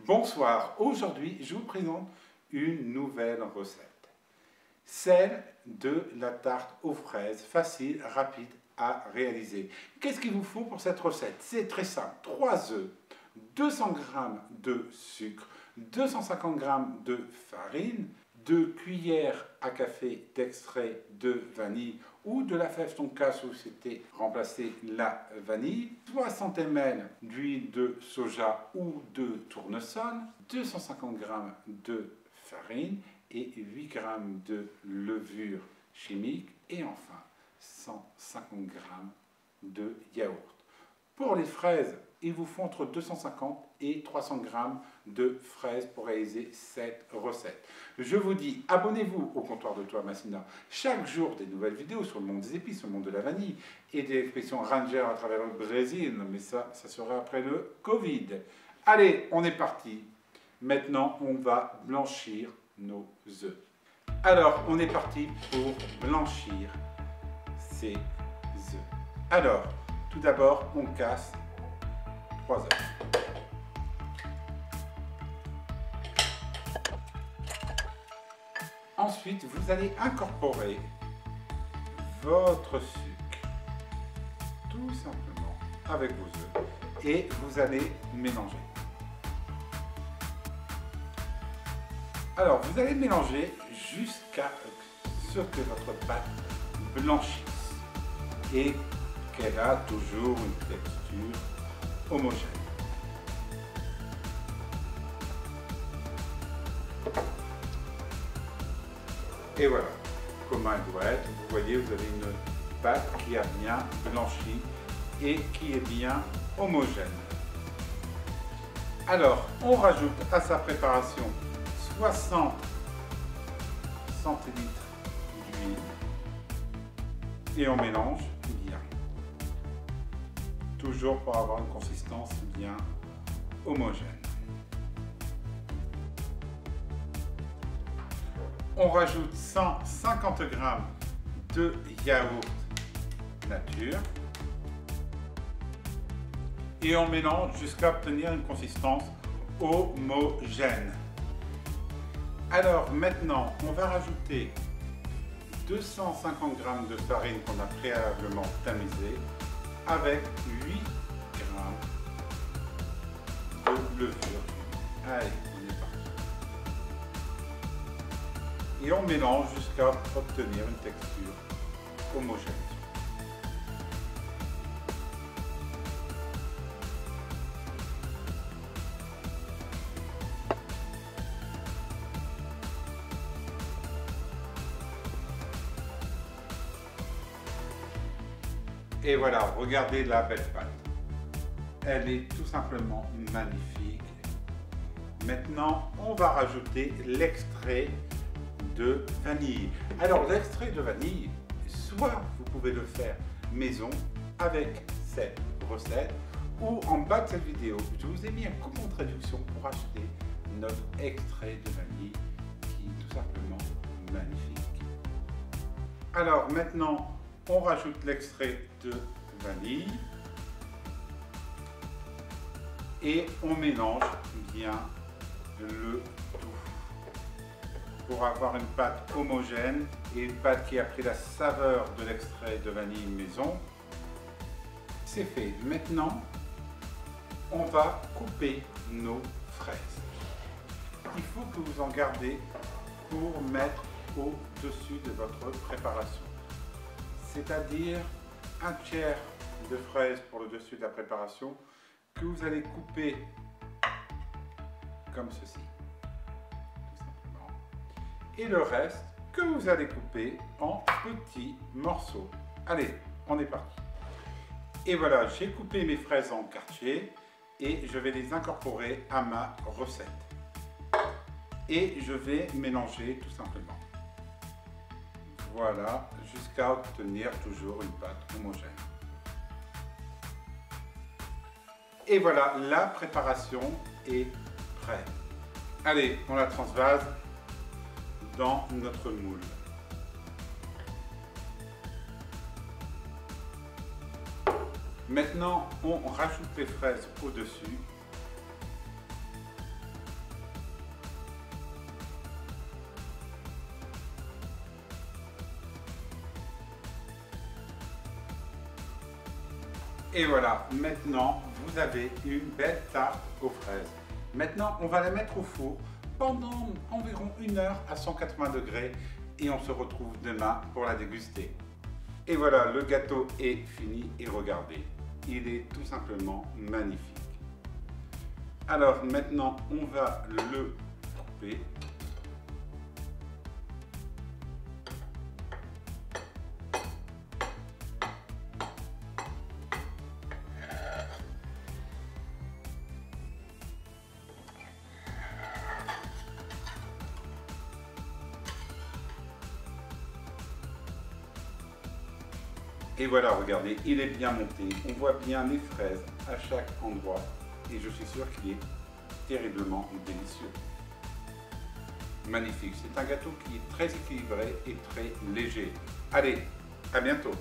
Bonsoir, aujourd'hui je vous présente une nouvelle recette. Celle de la tarte aux fraises, facile, rapide à réaliser. Qu'est-ce qu'il vous faut pour cette recette? C'est très simple, 3 œufs, 200 g de sucre, 250 g de farine, 2 cuillères à café d'extrait de vanille ou de la fève tonka où c'était remplacé la vanille, 60 ml d'huile de soja ou de tournesol, 250 g de farine et 8 g de levure chimique et enfin 150 g de yaourt. Pour les fraises, il vous faut entre 250 et 300 g de fraises pour réaliser cette recette. Je vous dis, abonnez-vous au comptoir de Toi Massina. Chaque jour, des nouvelles vidéos sur le monde des épices, sur le monde de la vanille et des expressions ranger à travers le Brésil. Mais ça sera après le Covid. Allez, on est parti. Maintenant, on va blanchir nos œufs. Alors, on est parti pour blanchir ces œufs. Alors, tout d'abord, on casse 3 œufs. Ensuite, vous allez incorporer votre sucre, tout simplement, avec vos œufs, et vous allez mélanger. Alors, vous allez mélanger jusqu'à ce que votre pâte blanchisse et qu'elle a toujours une texture homogène. Et voilà comment elle doit être. Vous voyez, vous avez une pâte qui a bien blanchi et qui est bien homogène. Alors, on rajoute à sa préparation 60 centilitres d'huile et on mélange bien. Toujours pour avoir une consistance bien homogène. On rajoute 150 g de yaourt nature et on mélange jusqu'à obtenir une consistance homogène. Alors maintenant, on va rajouter 250 g de farine qu'on a préalablement tamisée avec 8 g de levure. Allez, on est parti. Et on mélange jusqu'à obtenir une texture homogène. Et voilà, regardez la belle pâte. Elle est tout simplement magnifique. Maintenant, on va rajouter l'extrait de vanille. Alors, l'extrait de vanille, soit vous pouvez le faire maison avec cette recette, ou en bas de cette vidéo, je vous ai mis un coupon de réduction pour acheter notre extrait de vanille qui est tout simplement magnifique. Alors maintenant, on rajoute l'extrait de vanille et on mélange bien le tout pour avoir une pâte homogène et une pâte qui a pris la saveur de l'extrait de vanille maison. C'est fait. Maintenant, on va couper nos fraises. Il faut que vous en gardez pour mettre au-dessus de votre préparation. C'est-à-dire un tiers de fraises pour le dessus de la préparation que vous allez couper comme ceci, tout simplement. Et le reste que vous allez couper en petits morceaux. Allez, on est parti. Et voilà, j'ai coupé mes fraises en quartier et je vais les incorporer à ma recette. Et je vais mélanger tout simplement. Voilà, jusqu'à obtenir toujours une pâte homogène. Et voilà, la préparation est prête. Allez, on la transvase dans notre moule. Maintenant, on rajoute les fraises au-dessus Et voilà, maintenant vous avez une belle tarte aux fraises. Maintenant on va la mettre au four pendant environ 1 heure à 180 degrés et on se retrouve demain pour la déguster. Et voilà, le gâteau est fini et regardez, il est tout simplement magnifique. Alors maintenant on va le couper. Et voilà, regardez, il est bien monté. On voit bien les fraises à chaque endroit. Et je suis sûr qu'il est terriblement délicieux. Magnifique. C'est un gâteau qui est très équilibré et très léger. Allez, à bientôt.